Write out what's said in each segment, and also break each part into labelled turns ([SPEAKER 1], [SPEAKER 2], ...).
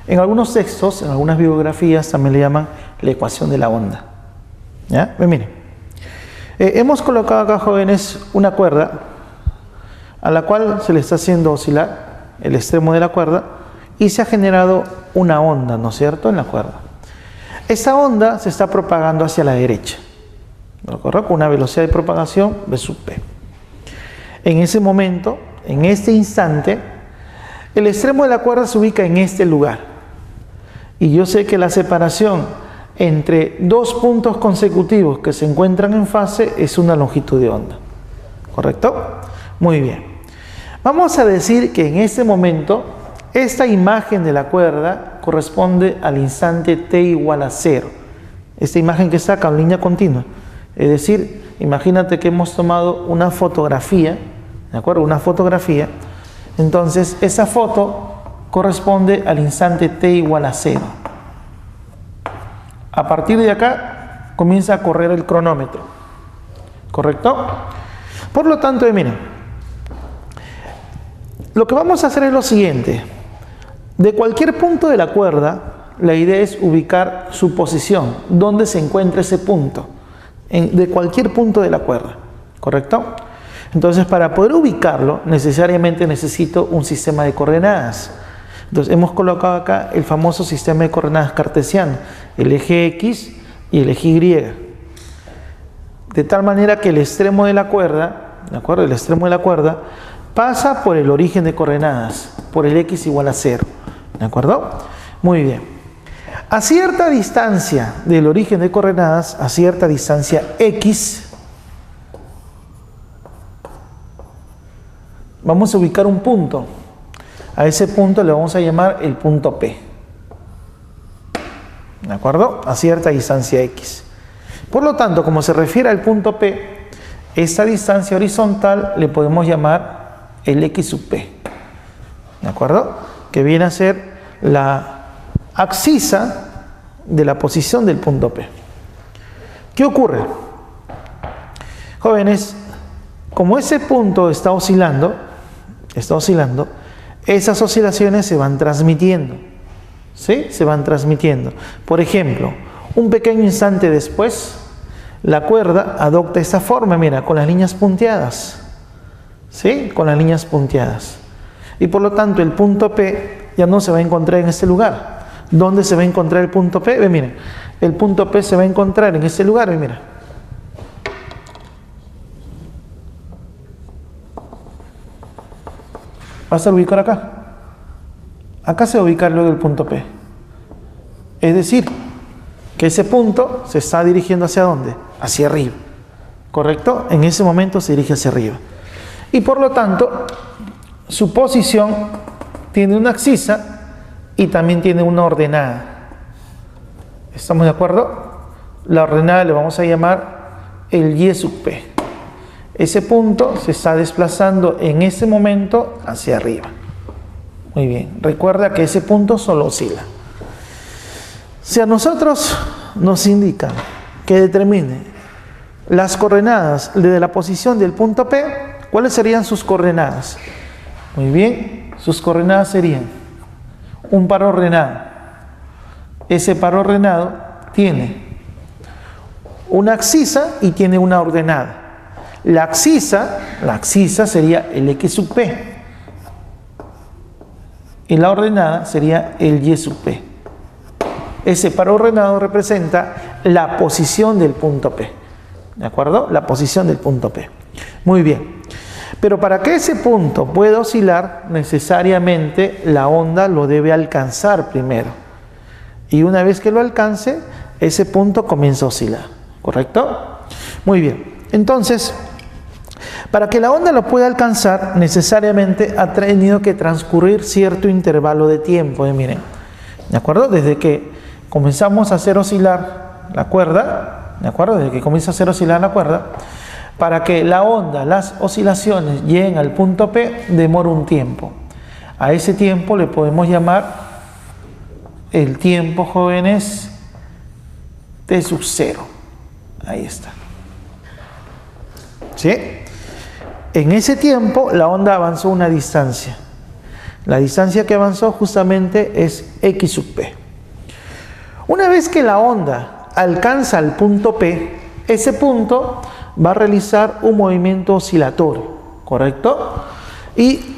[SPEAKER 1] En algunos textos, en algunas bibliografías, también le llaman la ecuación de la onda. ¿Ya? Miren, hemos colocado acá, jóvenes, una cuerda a la cual se le está haciendo oscilar el extremo de la cuerda y se ha generado una onda, ¿no es cierto?, en la cuerda. Esta onda se está propagando hacia la derecha, ¿de acuerdo?, con una velocidad de propagación v sub p. En ese momento, en este instante, el extremo de la cuerda se ubica en este lugar. Y yo sé que la separación entre dos puntos consecutivos que se encuentran en fase es una longitud de onda. ¿Correcto? Muy bien. Vamos a decir que en este momento, esta imagen de la cuerda corresponde al instante t igual a 0. Esta imagen que está acá en línea continua. Es decir, imagínate que hemos tomado una fotografía, ¿de acuerdo? Una fotografía. Entonces, esa foto corresponde al instante t igual a 0. A partir de acá, comienza a correr el cronómetro. ¿Correcto? Por lo tanto, miren, lo que vamos a hacer es lo siguiente. De cualquier punto de la cuerda, la idea es ubicar su posición, dónde se encuentra ese punto, de cualquier punto de la cuerda. ¿Correcto? Entonces, para poder ubicarlo, necesariamente necesito un sistema de coordenadas. Entonces, hemos colocado acá el famoso sistema de coordenadas cartesiano, el eje X y el eje Y. De tal manera que el extremo de la cuerda, ¿de acuerdo?, el extremo de la cuerda pasa por el origen de coordenadas, por el X igual a 0. ¿De acuerdo? Muy bien. A cierta distancia del origen de coordenadas, a cierta distancia X, vamos a ubicar un punto. A ese punto le vamos a llamar el punto P. ¿De acuerdo? A cierta distancia X. Por lo tanto, como se refiere al punto P, esta distancia horizontal le podemos llamar el X sub P. ¿De acuerdo? Que viene a ser la abscisa de la posición del punto P. ¿Qué ocurre? Jóvenes, como ese punto está oscilando, esas oscilaciones se van transmitiendo. ¿Sí? Se van transmitiendo. Por ejemplo, un pequeño instante después, la cuerda adopta esta forma, mira, con las líneas punteadas. ¿Sí? Con las líneas punteadas. Y por lo tanto, el punto P ya no se va a encontrar en este lugar. ¿Dónde se va a encontrar el punto P? Ve, miren, el punto P se va a encontrar en este lugar, ve, mira. ¿Vas a ubicar acá? Acá se va a ubicar luego el punto P. Es decir, que ese punto se está dirigiendo ¿hacia dónde? Hacia arriba. ¿Correcto? En ese momento se dirige hacia arriba. Y por lo tanto, su posición tiene una abscisa y también tiene una ordenada. ¿Estamos de acuerdo? La ordenada le vamos a llamar el Y sub P. Ese punto se está desplazando en ese momento hacia arriba. Muy bien. Recuerda que ese punto solo oscila. Si a nosotros nos indican que determine las coordenadas de la posición del punto P, ¿cuáles serían sus coordenadas? Muy bien. Sus coordenadas serían un par ordenado. Ese par ordenado tiene una abscisa y tiene una ordenada. La abscisa sería el X sub P y la ordenada sería el Y sub P. Ese par ordenado representa la posición del punto P. ¿De acuerdo? La posición del punto P. Muy bien. Pero para que ese punto pueda oscilar, necesariamente la onda lo debe alcanzar primero. Y una vez que lo alcance, ese punto comienza a oscilar. ¿Correcto? Muy bien. Entonces, para que la onda lo pueda alcanzar, necesariamente ha tenido que transcurrir cierto intervalo de tiempo. Miren, ¿de acuerdo? Desde que comenzamos a hacer oscilar la cuerda, ¿de acuerdo? Desde que comienza a hacer oscilar la cuerda, para que la onda, las oscilaciones lleguen al punto P, demora un tiempo. A ese tiempo le podemos llamar el tiempo, jóvenes, T sub 0. Ahí está. ¿Sí? En ese tiempo la onda avanzó una distancia. La distancia que avanzó justamente es x sub p. Una vez que la onda alcanza el punto P, ese punto va a realizar un movimiento oscilatorio, ¿correcto? Y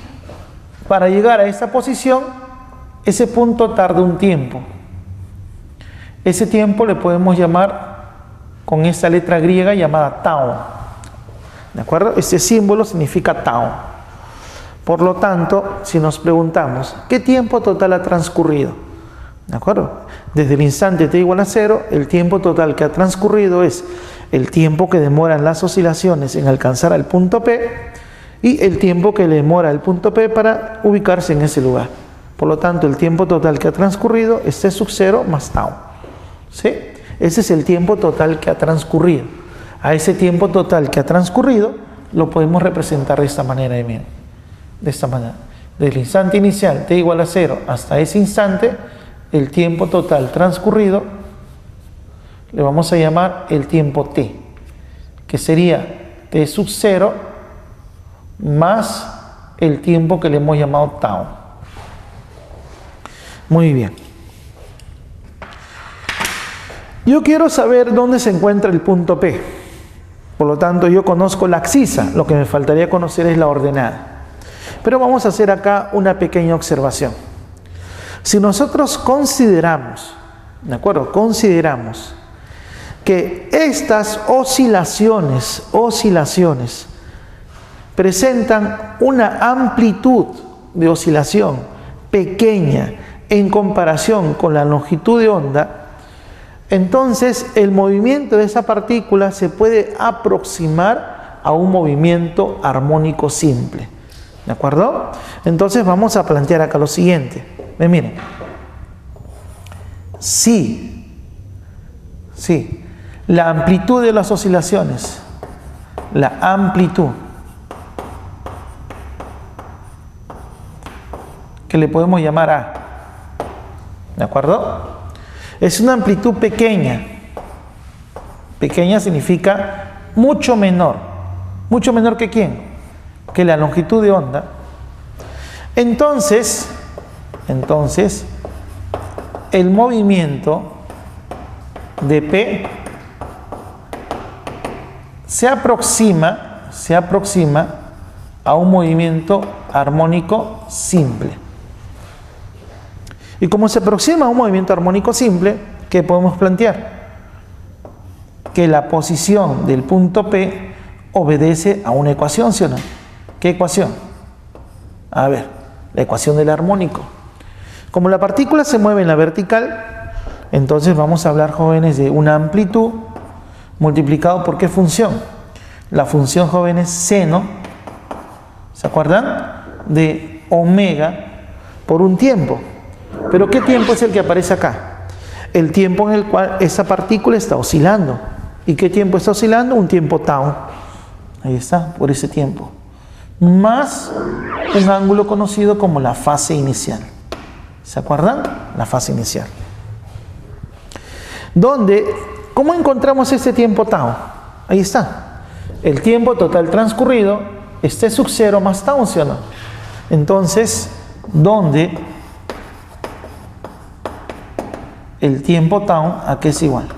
[SPEAKER 1] para llegar a esa posición, ese punto tarda un tiempo. Ese tiempo le podemos llamar con esta letra griega llamada tau. ¿De acuerdo? Este símbolo significa tau. Por lo tanto, si nos preguntamos, ¿qué tiempo total ha transcurrido? ¿De acuerdo? Desde el instante t igual a 0, el tiempo total que ha transcurrido es el tiempo que demoran las oscilaciones en alcanzar al punto P y el tiempo que le demora el punto P para ubicarse en ese lugar. Por lo tanto, el tiempo total que ha transcurrido es t sub 0 más tau. ¿Sí? Ese es el tiempo total que ha transcurrido. A ese tiempo total que ha transcurrido lo podemos representar de esta manera. Miren, de esta manera. Desde el instante inicial, t igual a 0, hasta ese instante, el tiempo total transcurrido le vamos a llamar el tiempo t, que sería t sub 0 más el tiempo que le hemos llamado tau. Muy bien. Yo quiero saber dónde se encuentra el punto P. Por lo tanto, yo conozco la abscisa. Lo que me faltaría conocer es la ordenada. Pero vamos a hacer acá una pequeña observación. Si nosotros consideramos, ¿de acuerdo? Consideramos que estas oscilaciones presentan una amplitud de oscilación pequeña en comparación con la longitud de onda, entonces el movimiento de esa partícula se puede aproximar a un movimiento armónico simple. ¿De acuerdo? Entonces vamos a plantear acá lo siguiente. Miren, si la amplitud de las oscilaciones, la amplitud, que le podemos llamar A, ¿de acuerdo? Es una amplitud pequeña. Pequeña significa mucho menor. ¿Mucho menor que quién? Que la longitud de onda. Entonces, el movimiento de P se aproxima a un movimiento armónico simple. Y como se aproxima a un movimiento armónico simple, ¿qué podemos plantear? Que la posición del punto P obedece a una ecuación, ¿sí o no? ¿Qué ecuación? A ver, la ecuación del armónico. Como la partícula se mueve en la vertical, entonces vamos a hablar, jóvenes, de una amplitud multiplicado por ¿qué función? La función, jóvenes, seno, ¿se acuerdan? De omega por un tiempo. ¿Pero qué tiempo es el que aparece acá? El tiempo en el cual esa partícula está oscilando. ¿Y qué tiempo está oscilando? Un tiempo tau. Ahí está, por ese tiempo. Más un ángulo conocido como la fase inicial. ¿Se acuerdan? La fase inicial. ¿Cómo encontramos ese tiempo tau? Ahí está. El tiempo total transcurrido es t sub 0 más tau, ¿sí o no? Entonces, ¿dónde el tiempo tau a qué es igual?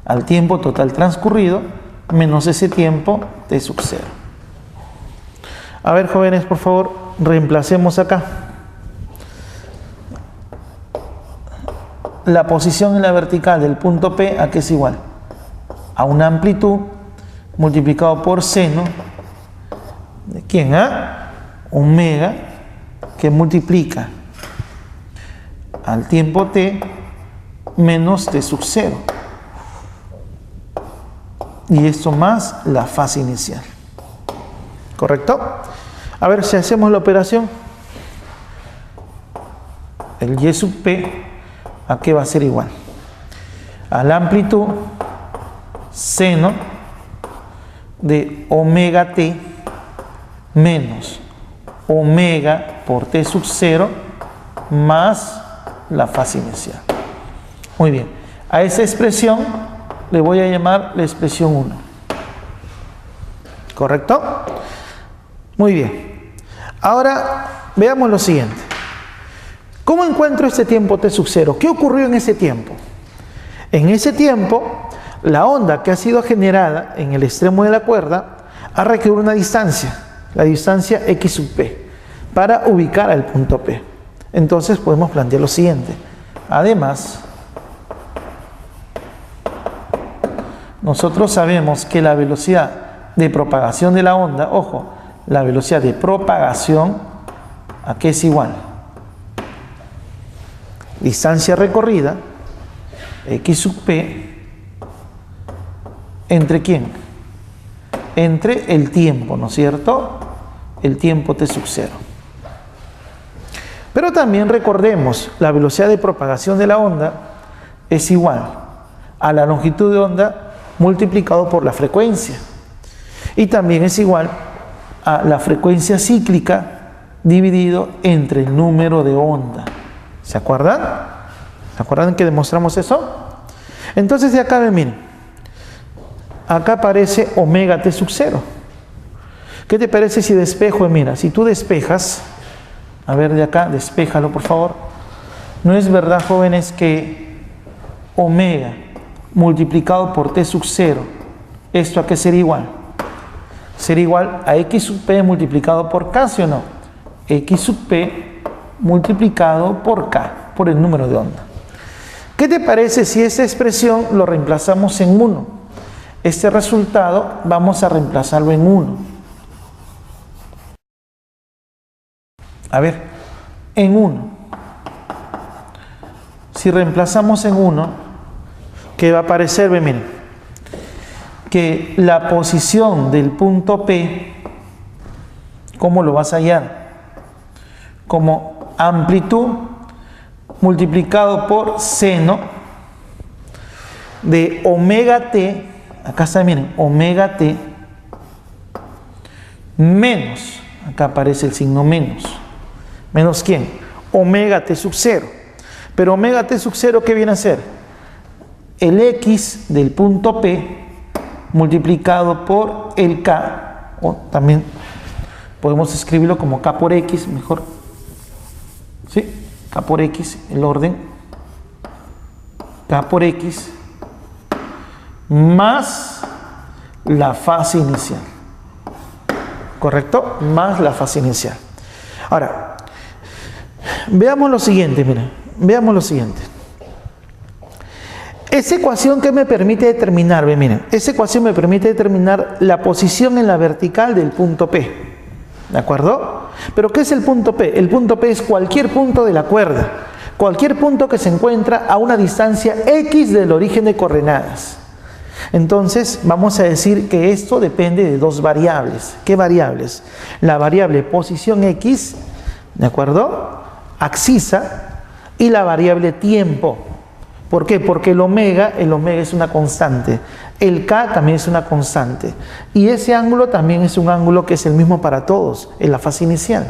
[SPEAKER 1] Al tiempo total transcurrido menos ese tiempo t sub 0. A ver, jóvenes, por favor, reemplacemos acá. La posición en la vertical del punto P, ¿a qué es igual? A una amplitud multiplicado por seno ¿de quién? Omega, que multiplica al tiempo t menos t sub 0. Y esto más la fase inicial. ¿Correcto? A ver si hacemos la operación. El y sub p, ¿a qué va a ser igual? A la amplitud seno de omega t menos omega por t sub 0 más la fase inicial. Muy bien. A esa expresión le voy a llamar la expresión 1. ¿Correcto? Muy bien. Ahora veamos lo siguiente. ¿Cómo encuentro este tiempo t sub 0? ¿Qué ocurrió en ese tiempo? En ese tiempo, la onda que ha sido generada en el extremo de la cuerda ha requerido una distancia, la distancia x sub p, para ubicar al punto P. Entonces podemos plantear lo siguiente. Además, nosotros sabemos que la velocidad de propagación de la onda, ojo, la velocidad de propagación, ¿a qué es igual? Distancia recorrida, x sub p, ¿entre quién? Entre el tiempo, ¿no es cierto? El tiempo t sub 0. Pero también recordemos, la velocidad de propagación de la onda es igual a la longitud de onda multiplicado por la frecuencia. Y también es igual a la frecuencia cíclica dividido entre el número de onda. ¿Se acuerdan? ¿Se acuerdan que demostramos eso? Entonces de acá ven, miren. Acá aparece omega t sub 0. ¿Qué te parece si despejo? Mira, si tú despejas, a ver de acá, despéjalo por favor. ¿No es verdad, jóvenes, que omega multiplicado por t sub 0, ¿esto a qué sería igual? Sería igual a x sub p multiplicado por k, ¿sí o no? X sub p multiplicado por k, por el número de onda. ¿Qué te parece si esta expresión lo reemplazamos en 1? Este resultado vamos a reemplazarlo en 1. A ver, en 1. Si reemplazamos en 1, ¿qué va a aparecer? Ven, miren, que la posición del punto P, ¿cómo lo vas a hallar? Como amplitud multiplicado por seno de omega t, acá está, miren, omega t menos, acá aparece el signo menos. ¿Menos quién? Omega t sub 0. Pero omega t sub 0, ¿qué viene a ser? El x del punto P multiplicado por el k, o también podemos escribirlo como k por x, mejor. ¿Sí? K por x, el orden. K por x más la fase inicial. ¿Correcto? Más la fase inicial. Ahora, veamos lo siguiente, miren, veamos lo siguiente. Esa ecuación que me permite determinar, miren, esa ecuación me permite determinar la posición en la vertical del punto P, ¿de acuerdo? Pero ¿qué es el punto P? El punto P es cualquier punto de la cuerda, cualquier punto que se encuentra a una distancia X del origen de coordenadas. Entonces vamos a decir que esto depende de dos variables. ¿Qué variables? La variable posición X, ¿de acuerdo? Abscisa, y la variable tiempo. ¿Por qué? Porque el omega es una constante, el K también es una constante, y ese ángulo también es un ángulo que es el mismo para todos en la fase inicial.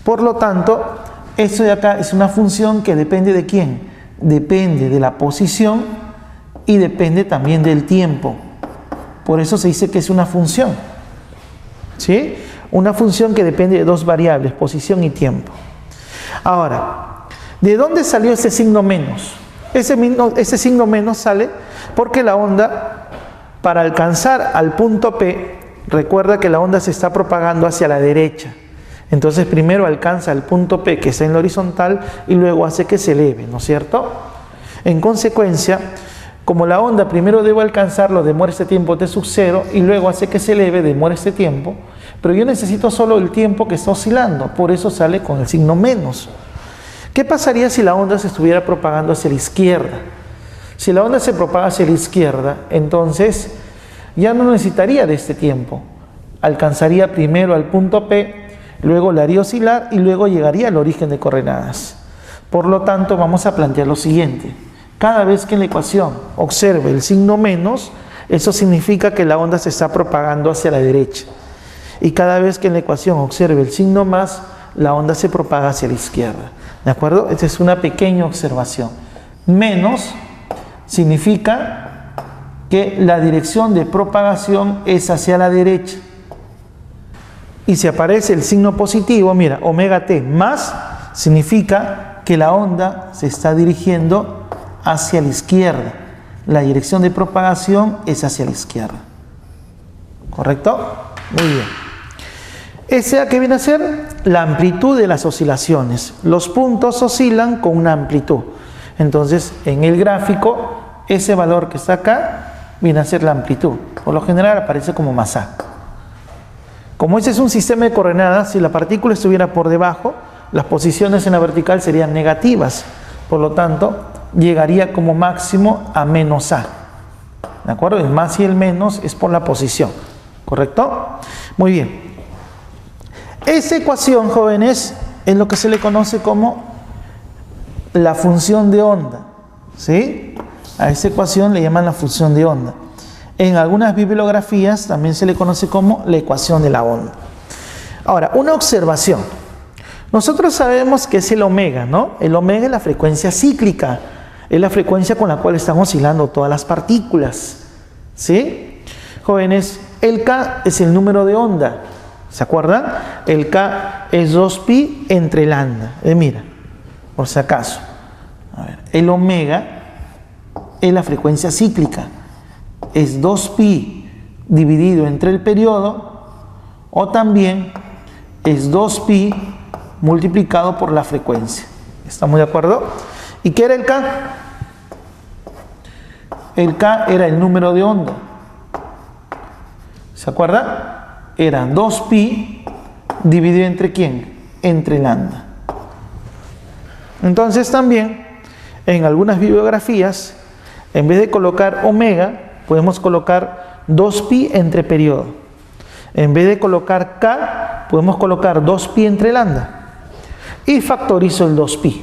[SPEAKER 1] Por lo tanto, esto de acá es una función que depende ¿de quién? Depende de la posición y depende también del tiempo. Por eso se dice que es una función, ¿sí? Una función que depende de dos variables, posición y tiempo. Ahora, ¿de dónde salió ese signo menos? Ese signo menos sale porque la onda, para alcanzar al punto P, recuerda que la onda se está propagando hacia la derecha. Entonces primero alcanza el punto P, que está en la horizontal, y luego hace que se eleve, ¿no es cierto? En consecuencia, como la onda primero debo alcanzarlo, demora este tiempo t sub 0, y luego hace que se eleve, demora este tiempo, pero yo necesito solo el tiempo que está oscilando, por eso sale con el signo menos. ¿Qué pasaría si la onda se estuviera propagando hacia la izquierda? Si la onda se propaga hacia la izquierda, entonces ya no necesitaría de este tiempo. Alcanzaría primero al punto P, luego la haría oscilar y luego llegaría al origen de coordenadas. Por lo tanto, vamos a plantear lo siguiente. Cada vez que en la ecuación observe el signo menos, eso significa que la onda se está propagando hacia la derecha. Y cada vez que en la ecuación observe el signo más, la onda se propaga hacia la izquierda. ¿De acuerdo? Esta es una pequeña observación. Menos significa que la dirección de propagación es hacia la derecha. Y si aparece el signo positivo, mira, omega t más significa que la onda se está dirigiendo hacia la izquierda. La dirección de propagación es hacia la izquierda. ¿Correcto? Muy bien. ¿Esa qué viene a ser? La amplitud de las oscilaciones. Los puntos oscilan con una amplitud. Entonces, en el gráfico, ese valor que está acá viene a ser la amplitud. Por lo general aparece como masa. Como ese es un sistema de coordenadas, si la partícula estuviera por debajo, las posiciones en la vertical serían negativas. Por lo tanto, llegaría como máximo a menos A. ¿De acuerdo? El más y el menos es por la posición. ¿Correcto? Muy bien. Esa ecuación, jóvenes, es lo que se le conoce como la función de onda. ¿Sí? A esa ecuación le llaman la función de onda. En algunas bibliografías también se le conoce como la ecuación de la onda. Ahora, una observación. Nosotros sabemos que es el omega, ¿no? El omega es la frecuencia cíclica. Es la frecuencia con la cual están oscilando todas las partículas. ¿Sí? Jóvenes, el K es el número de onda. ¿Se acuerdan? El K es 2pi entre lambda. Mira, por si acaso. A ver, el omega es la frecuencia cíclica. Es 2pi dividido entre el periodo, o también es 2pi multiplicado por la frecuencia. ¿Estamos de acuerdo? ¿Y qué era el K? El K era el número de onda. ¿Se acuerdan? Era 2pi dividido entre ¿quién? Entre lambda. Entonces también en algunas bibliografías, en vez de colocar omega, podemos colocar 2pi entre periodo. En vez de colocar K, podemos colocar 2pi entre lambda. Y factorizo el 2pi.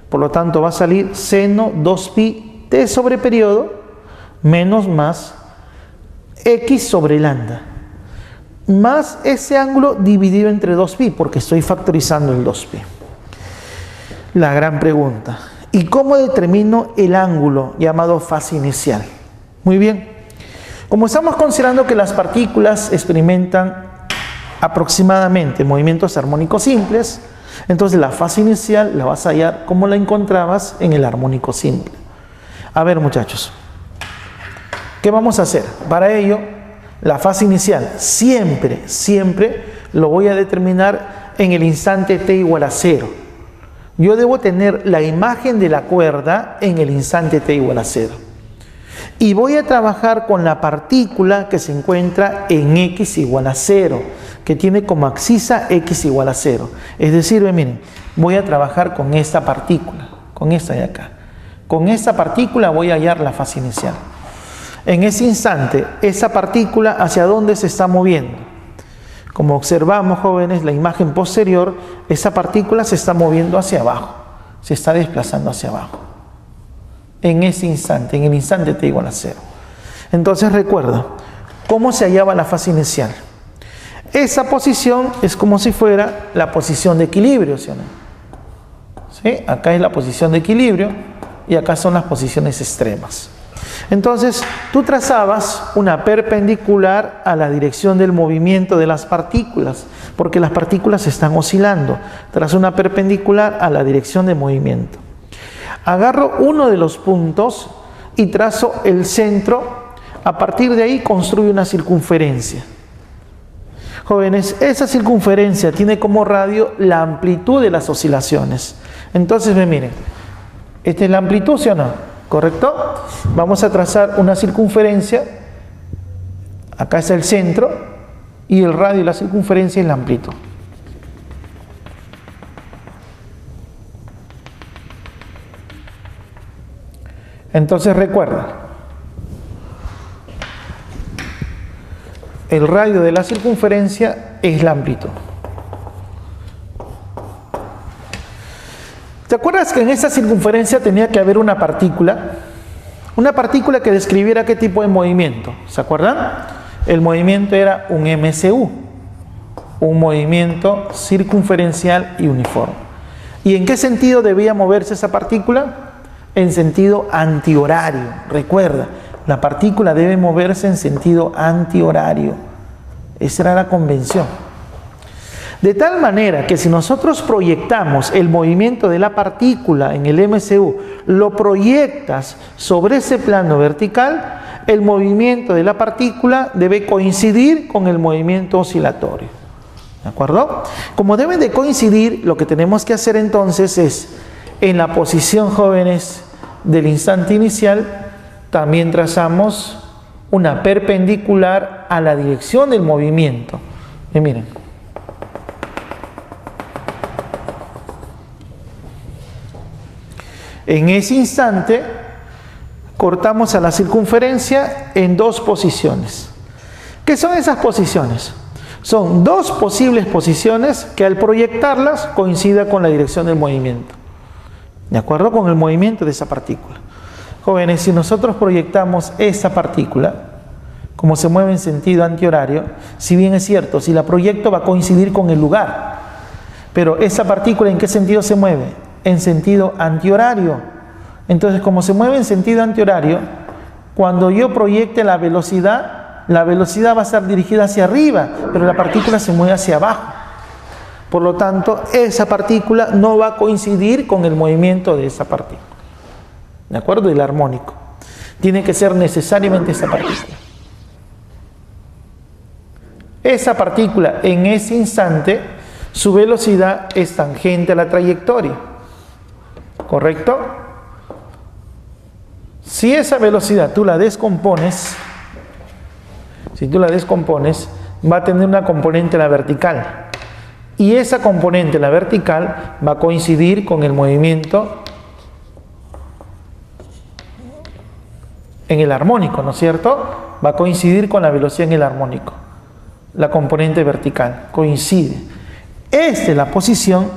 [SPEAKER 1] Por lo tanto, va a salir seno 2pi t sobre periodo menos más x sobre lambda. Más ese ángulo dividido entre 2pi, porque estoy factorizando el 2pi. La gran pregunta. ¿Y cómo determino el ángulo llamado fase inicial? Muy bien. Como estamos considerando que las partículas experimentan aproximadamente movimientos armónicos simples, entonces la fase inicial la vas a hallar como la encontrabas en el armónico simple. A ver, muchachos, ¿qué vamos a hacer? Para ello, la fase inicial siempre lo voy a determinar en el instante t igual a 0. Yo debo tener la imagen de la cuerda en el instante t igual a 0. Y voy a trabajar con la partícula que se encuentra en x igual a 0, que tiene como abscisa x igual a 0. Es decir, miren, voy a trabajar con esta partícula, con esta de acá. Con esta partícula voy a hallar la fase inicial. En ese instante, esa partícula, ¿hacia dónde se está moviendo? Como observamos, jóvenes, la imagen posterior, esa partícula se está moviendo hacia abajo, se está desplazando hacia abajo. En ese instante, en el instante t igual a 0. Entonces recuerda, ¿cómo se hallaba la fase inicial? Esa posición es como si fuera la posición de equilibrio, ¿sí o no? ¿Sí? Acá es la posición de equilibrio y acá son las posiciones extremas. Entonces, tú trazabas una perpendicular a la dirección del movimiento de las partículas, porque las partículas están oscilando. Trazo una perpendicular a la dirección de movimiento. Agarro uno de los puntos y trazo el centro. A partir de ahí construyo una circunferencia. Jóvenes, esa circunferencia tiene como radio la amplitud de las oscilaciones. Entonces, miren, ¿esta es la amplitud, sí o no? ¿Correcto? Vamos a trazar una circunferencia. Acá está el centro y el radio de la circunferencia es la amplitud. Entonces recuerda, el radio de la circunferencia es la amplitud. ¿Te acuerdas que en esa circunferencia tenía que haber una partícula? Una partícula que describiera qué tipo de movimiento. ¿Se acuerdan? El movimiento era un MCU, un movimiento circunferencial y uniforme. ¿Y en qué sentido debía moverse esa partícula? En sentido antihorario. Recuerda, la partícula debe moverse en sentido antihorario. Esa era la convención. De tal manera que si nosotros proyectamos el movimiento de la partícula en el MCU, lo proyectas sobre ese plano vertical, el movimiento de la partícula debe coincidir con el movimiento oscilatorio. ¿De acuerdo? Como deben de coincidir, lo que tenemos que hacer entonces es, en la posición, jóvenes, del instante inicial, también trazamos una perpendicular a la dirección del movimiento. Y miren. En ese instante, cortamos a la circunferencia en dos posiciones. ¿Qué son esas posiciones? Son dos posibles posiciones que al proyectarlas coincida con la dirección del movimiento. ¿De acuerdo? Con el movimiento de esa partícula. Jóvenes, si nosotros proyectamos esa partícula, como se mueve en sentido antihorario, si bien es cierto, si la proyecto va a coincidir con el lugar, pero esa partícula, ¿en qué sentido se mueve? En sentido antihorario. Entonces, como se mueve en sentido antihorario, cuando yo proyecte la velocidad va a estar dirigida hacia arriba, pero la partícula se mueve hacia abajo. Por lo tanto, esa partícula no va a coincidir con el movimiento de esa partícula. ¿De acuerdo? Del armónico. Tiene que ser necesariamente esa partícula. Esa partícula, en ese instante, su velocidad es tangente a la trayectoria. ¿Correcto? Si esa velocidad tú la descompones, va a tener una componente en la vertical. Y esa componente en la vertical va a coincidir con el movimiento en el armónico, ¿no es cierto? Va a coincidir con la velocidad en el armónico. La componente vertical coincide. Esta es la posición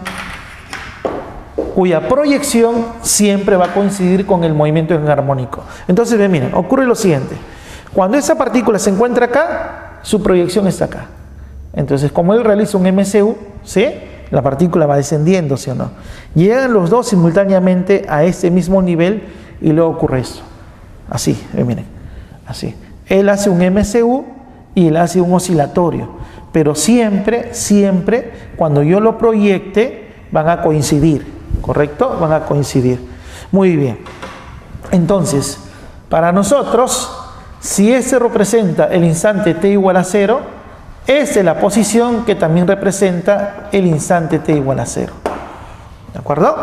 [SPEAKER 1] cuya proyección siempre va a coincidir con el movimiento en el armónico. Entonces, miren, ocurre lo siguiente. Cuando esa partícula se encuentra acá, su proyección está acá. Entonces, como él realiza un MCU, ¿sí?, la partícula va descendiendo, ¿sí o no? Llegan los dos simultáneamente a este mismo nivel y luego ocurre esto. Así, miren, así. Él hace un MCU y él hace un oscilatorio. Pero siempre, cuando yo lo proyecte, van a coincidir, ¿correcto? Van a coincidir. Muy bien. Entonces, para nosotros, si este representa el instante t igual a 0, esta es la posición que también representa el instante t igual a 0. ¿De acuerdo?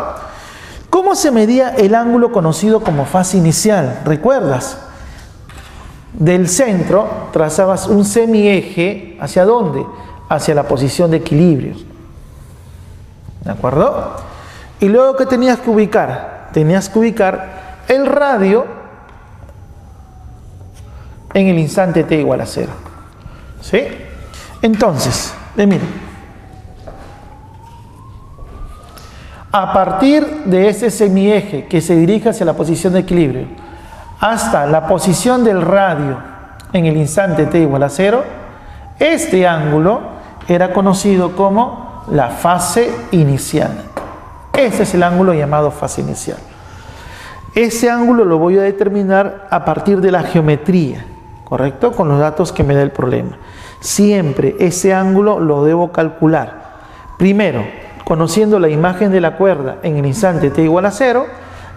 [SPEAKER 1] ¿Cómo se medía el ángulo conocido como fase inicial? ¿Recuerdas? Del centro trazabas un semieje, ¿hacia dónde? Hacia la posición de equilibrio. ¿De acuerdo? Y luego, ¿qué tenías que ubicar? Tenías que ubicar el radio en el instante t igual a 0. ¿Sí? Entonces, miren, a partir de ese semieje que se dirige hacia la posición de equilibrio hasta la posición del radio en el instante t igual a 0, este ángulo era conocido como la fase inicial. Este es el ángulo llamado fase inicial. Ese ángulo lo voy a determinar a partir de la geometría, ¿correcto? Con los datos que me da el problema. Siempre ese ángulo lo debo calcular. Primero, conociendo la imagen de la cuerda en el instante t igual a 0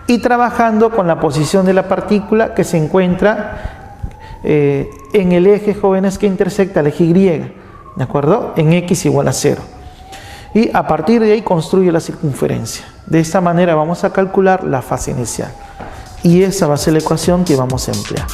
[SPEAKER 1] y trabajando con la posición de la partícula que se encuentra en el eje, jóvenes, que intersecta el eje Y, ¿de acuerdo? En x igual a 0. Y a partir de ahí construyo la circunferencia. De esta manera vamos a calcular la fase inicial. Y esa va a ser la ecuación que vamos a emplear.